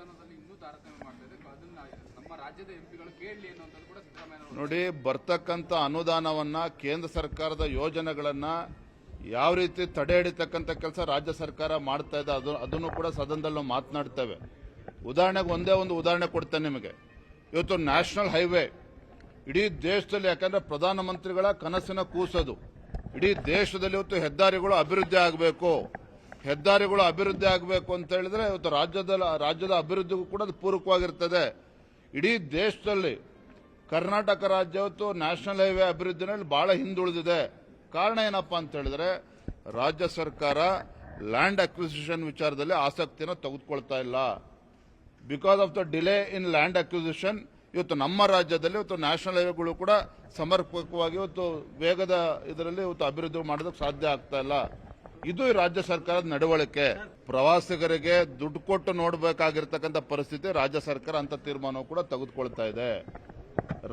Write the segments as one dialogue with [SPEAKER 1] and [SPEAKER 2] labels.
[SPEAKER 1] ಅನುದಾನದಲ್ಲಿ ಇನ್ನೂ ತಾರತಮ್ಯ ಮಾಡ್ತಾ ಇದೆ. ಅದನ್ನ ನಮ್ಮ ರಾಜ್ಯದ ಎಂಪಿಗಳು ಕೇಳಲಿ ಅನ್ನೋದು ಕೂಡ ಸಿದ್ದರಾಮಯ್ಯ
[SPEAKER 2] ನೋಡಿ, ಬರ್ತಕ್ಕಂಥ ಅನುದಾನವನ್ನ ಕೇಂದ್ರ ಸರ್ಕಾರದ ಯೋಜನೆಗಳನ್ನ ಯಾವ ರೀತಿ ತಡೆ ಹಿಡಿತಕ್ಕಂಥ ಕೆಲಸ ರಾಜ್ಯ ಸರ್ಕಾರ ಮಾಡ್ತಾ ಇದೆ ಅದನ್ನು ಕೂಡ ಸದನದಲ್ಲಿ ಮಾತನಾಡ್ತೇವೆ. ಉದಾಹರಣೆಗೆ ಒಂದೇ ಒಂದು ಉದಾಹರಣೆ ಕೊಡ್ತೇನೆ ನಿಮಗೆ. ಇವತ್ತು ನ್ಯಾಷನಲ್ ಹೈವೇ ಇಡೀ ದೇಶದಲ್ಲಿ, ಯಾಕಂದ್ರೆ ಪ್ರಧಾನಮಂತ್ರಿಗಳ ಕನಸಿನ ಕೂಸದು, ಇಡೀ ದೇಶದಲ್ಲಿ ಇವತ್ತು ಹೆದ್ದಾರಿಗಳು ಅಭಿವೃದ್ಧಿ ಆಗಬೇಕು, ಹೆದ್ದಾರಿಗಳು ಅಭಿವೃದ್ಧಿ ಆಗಬೇಕು ಅಂತ ಹೇಳಿದ್ರೆ ಇವತ್ತು ರಾಜ್ಯದ ಅಭಿವೃದ್ಧಿಗೂ ಕೂಡ ಅದು ಪೂರಕವಾಗಿರ್ತದೆ. ಇಡೀ ದೇಶದಲ್ಲಿ ಕರ್ನಾಟಕ ರಾಜ್ಯ ಇವತ್ತು ನ್ಯಾಷನಲ್ ಹೈವೇ ಅಭಿವೃದ್ಧಿನಲ್ಲಿ ಬಹಳ ಹಿಂದುಳಿದಿದೆ. ಕಾರಣ ಏನಪ್ಪಾ ಅಂತ ಹೇಳಿದ್ರೆ ರಾಜ್ಯ ಸರ್ಕಾರ ಲ್ಯಾಂಡ್ ಅಕ್ವಿಸಿಷನ್ ವಿಚಾರದಲ್ಲಿ ಆಸಕ್ತಿಯನ್ನು ತೆಗೆದುಕೊಳ್ತಾ ಇಲ್ಲ. Because of the delay in land acquisition ಇವತ್ತು ನಮ್ಮ ರಾಜ್ಯದಲ್ಲಿ ಇವತ್ತು ನ್ಯಾಷನಲ್ ಹೈವೇಗಳು ಕೂಡ ಸಮರ್ಪಕವಾಗಿ ಇವತ್ತು ವೇಗದ ಇದರಲ್ಲಿ ಇವತ್ತು ಅಭಿವೃದ್ಧಿ ಮಾಡೋದಕ್ಕೆ ಸಾಧ್ಯ ಆಗ್ತಾ ಇಲ್ಲ. ಇದು ಈ ರಾಜ್ಯ ಸರ್ಕಾರದ ನಡವಳಿಕೆ. ಪ್ರವಾಸಿಗರಿಗೆ ದುಡ್ಡು ಕೊಟ್ಟು ನೋಡಬೇಕಾಗಿರ್ತಕ್ಕಂಥ ಪರಿಸ್ಥಿತಿ ರಾಜ್ಯ ಸರ್ಕಾರ ಅಂತ ತೀರ್ಮಾನ ಕೂಡ ತೆಗೆದುಕೊಳ್ತಾ ಇದೆ.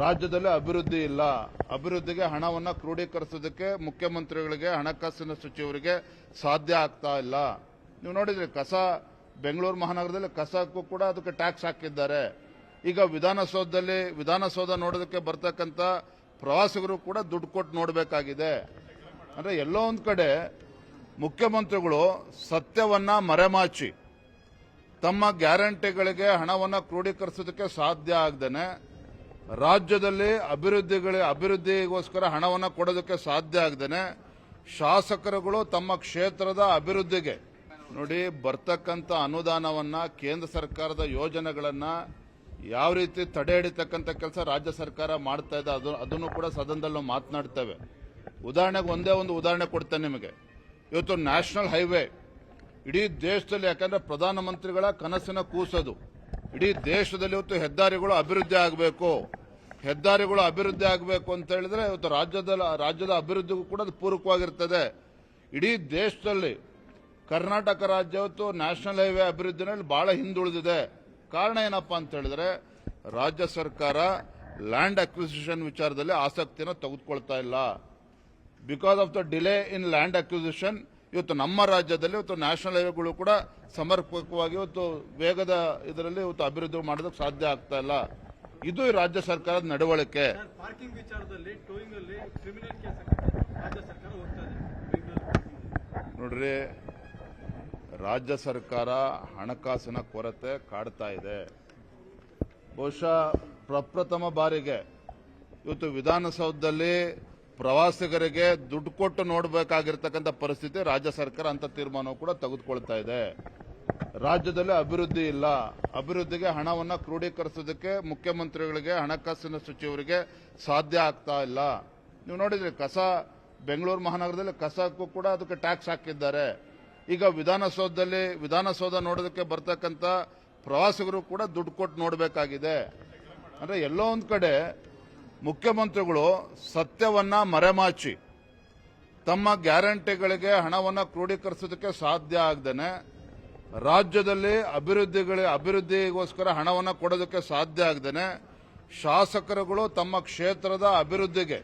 [SPEAKER 2] ರಾಜ್ಯದಲ್ಲಿ ಅಭಿವೃದ್ಧಿ ಇಲ್ಲ, ಅಭಿವೃದ್ಧಿಗೆ ಹಣವನ್ನು ಕ್ರೋಢೀಕರಿಸೋದಕ್ಕೆ ಮುಖ್ಯಮಂತ್ರಿಗಳಿಗೆ, ಹಣಕಾಸಿನ ಸಚಿವರಿಗೆ ಸಾಧ್ಯ ಆಗ್ತಾ ಇಲ್ಲ. ನೀವು ನೋಡಿದ್ರಿ, ಬೆಂಗಳೂರು ಮಹಾನಗರದಲ್ಲಿ ಕಸಕ್ಕೂ ಕೂಡ ಅದಕ್ಕೆ ಟ್ಯಾಕ್ಸ್ ಹಾಕಿದ್ದಾರೆ. ಈಗ ವಿಧಾನಸೌಧ ನೋಡೋದಕ್ಕೆ ಬರ್ತಕ್ಕಂಥ ಪ್ರವಾಸಿಗರು ಕೂಡ ದುಡ್ಡು ಕೊಟ್ಟು ನೋಡಬೇಕಾಗಿದೆ. ಅಂದ್ರೆ ಎಲ್ಲೋ ಒಂದ್ ಕಡೆ ಮುಖ್ಯಮಂತ್ರಿಗಳು ಸತ್ಯವನ್ನ ಮರೆಮಾಚಿ ತಮ್ಮ ಗ್ಯಾರಂಟಿಗಳಿಗೆ ಹಣವನ್ನು ಕ್ರೋಢೀಕರಿಸೋದಕ್ಕೆ ಸಾಧ್ಯ ಆಗದೇನೆ, ರಾಜ್ಯದಲ್ಲಿ ಅಭಿವೃದ್ಧಿಗೋಸ್ಕರ ಹಣವನ್ನು ಕೊಡೋದಕ್ಕೆ ಸಾಧ್ಯ ಆಗದೇನೆ, ಶಾಸಕರುಗಳು ತಮ್ಮ ಕ್ಷೇತ್ರದ ಅಭಿವೃದ್ಧಿಗೆ ನೋಡಿ ಬರ್ತಕ್ಕಂಥ ಅನುದಾನವನ್ನ ಕೇಂದ್ರ ಸರ್ಕಾರದ ಯೋಜನೆಗಳನ್ನ ಯಾವ ರೀತಿ ತಡೆ ಹಿಡಿತಕ್ಕಂಥ ಕೆಲಸ ರಾಜ್ಯ ಸರ್ಕಾರ ಮಾಡ್ತಾ ಇದೆ ಅದನ್ನು ಕೂಡ ಸದನದಲ್ಲಿ ಮಾತನಾಡ್ತೇವೆ. ಉದಾಹರಣೆಗೆ ಒಂದೇ ಒಂದು ಉದಾಹರಣೆ ಕೊಡ್ತೇನೆ ನಿಮಗೆ. ಇವತ್ತು ನ್ಯಾಷನಲ್ ಹೈವೇ ಇಡೀ ದೇಶದಲ್ಲಿ, ಯಾಕಂದ್ರೆ ಪ್ರಧಾನಮಂತ್ರಿಗಳ ಕನಸಿನ ಕೂಸದು, ಇಡೀ ದೇಶದಲ್ಲಿ ಇವತ್ತು ಹೆದ್ದಾರಿಗಳು ಅಭಿವೃದ್ಧಿ ಆಗಬೇಕು, ಹೆದ್ದಾರಿಗಳು ಅಭಿವೃದ್ಧಿ ಆಗಬೇಕು ಅಂತ ಹೇಳಿದ್ರೆ ಇವತ್ತು ರಾಜ್ಯದ ಅಭಿವೃದ್ಧಿಗೂ ಕೂಡ ಅದು ಪೂರಕವಾಗಿರ್ತದೆ. ಇಡೀ ದೇಶದಲ್ಲಿ ಕರ್ನಾಟಕ ರಾಜ್ಯ ಇವತ್ತು ನ್ಯಾಷನಲ್ ಹೈವೇ ಅಭಿವೃದ್ಧಿನಲ್ಲಿ ಬಹಳ ಹಿಂದುಳಿದಿದೆ. ಕಾರಣ ಏನಪ್ಪಾ ಅಂತ ಹೇಳಿದ್ರೆ ರಾಜ್ಯ ಸರ್ಕಾರ ಲ್ಯಾಂಡ್ ಅಕ್ವಿಸಿಷನ್ ವಿಚಾರದಲ್ಲಿ ಆಸಕ್ತಿಯನ್ನು ತೆಗೆದುಕೊಳ್ತಾ ಇಲ್ಲ. Because of the delay in land acquisition ಇವತ್ತು ನಮ್ಮ ರಾಜ್ಯದಲ್ಲಿ ಇವತ್ತು ನ್ಯಾಷನಲ್ ಹೈವೇಗಳು ಕೂಡ ಸಮರ್ಪಕವಾಗಿ ಇವತ್ತು ವೇಗದ ಇದರಲ್ಲಿ ಇವತ್ತು ಅಭಿವೃದ್ಧಿ ಮಾಡೋದಕ್ಕೆ ಸಾಧ್ಯ ಆಗ್ತಾ ಇಲ್ಲ. ಇದು ಈ ರಾಜ್ಯ ಸರ್ಕಾರದ ನಡವಳಿಕೆ.
[SPEAKER 3] ಪಾರ್ಕಿಂಗ್ ವಿಚಾರದಲ್ಲಿ ಟೋಯಿಂಗ್ ಅಲ್ಲಿ ಕ್ರಿಮಿನಲ್ ಕೇಸ್ ರಾಜ್ಯ ಸರ್ಕಾರ ಹೋಗ್ತಾ ಇದೆ.
[SPEAKER 2] ನೋಡ್ರಿ, ರಾಜ್ಯ ಸರ್ಕಾರ ಹಣಕಾಸಿನ ಕೊರತೆ ಕಾಡ್ತಾ ಇದೆ. ಬಹುಶಃ ಪ್ರಪ್ರಥಮ ಬಾರಿಗೆ ಇವತ್ತು ವಿಧಾನಸೌಧದಲ್ಲಿ ಪ್ರವಾಸಿಗರಿಗೆ ದುಡ್ಡು ಕೊಟ್ಟು ನೋಡಬೇಕಾಗಿರ್ತಕ್ಕಂಥ ಪರಿಸ್ಥಿತಿ ರಾಜ್ಯ ಸರ್ಕಾರ ಅಂತ ತೀರ್ಮಾನ ಕೂಡ ತೆಗೆದುಕೊಳ್ತಾ ಇದೆ. ರಾಜ್ಯದಲ್ಲಿ ಅಭಿವೃದ್ಧಿ ಇಲ್ಲ, ಅಭಿವೃದ್ಧಿಗೆ ಹಣವನ್ನು ಕ್ರೋಢೀಕರಿಸೋದಕ್ಕೆ ಮುಖ್ಯಮಂತ್ರಿಗಳಿಗೆ, ಹಣಕಾಸಿನ ಸಚಿವರಿಗೆ ಸಾಧ್ಯ ಆಗ್ತಾ ಇಲ್ಲ. ನೀವು ನೋಡಿದ್ರಿ, ಬೆಂಗಳೂರು ಮಹಾನಗರದಲ್ಲಿ ಕಸಕ್ಕೂ ಕೂಡ ಅದಕ್ಕೆ ಟ್ಯಾಕ್ಸ್ ಹಾಕಿದ್ದಾರೆ. ಈಗ ವಿಧಾನಸೌಧ ನೋಡೋದಕ್ಕೆ ಬರ್ತಕ್ಕಂಥ ಪ್ರವಾಸಿಗರು ಕೂಡ ದುಡ್ಡು ಕೊಟ್ಟು ನೋಡಬೇಕಾಗಿದೆ. ಅಂದ್ರೆ ಎಲ್ಲೋ ಒಂದ್ ಕಡೆ ಮುಖ್ಯಮಂತ್ರಿಗಳು ಸತ್ಯವನ್ನ ಮರೆಮಾಚಿ ತಮ್ಮ ಗ್ಯಾರಂಟಿಗಳಿಗೆ ಹಣವನ್ನು ಕ್ರೋಢೀಕರಿಸೋದಕ್ಕೆ ಸಾಧ್ಯ ಆಗದೇನೆ, ರಾಜ್ಯದಲ್ಲಿ ಅಭಿವೃದ್ಧಿಗೋಸ್ಕರ ಹಣವನ್ನು ಕೊಡೋದಕ್ಕೆ ಸಾಧ್ಯ ಆಗದೇನೆ, ಶಾಸಕರುಗಳು ತಮ್ಮ ಕ್ಷೇತ್ರದ ಅಭಿವೃದ್ಧಿಗೆ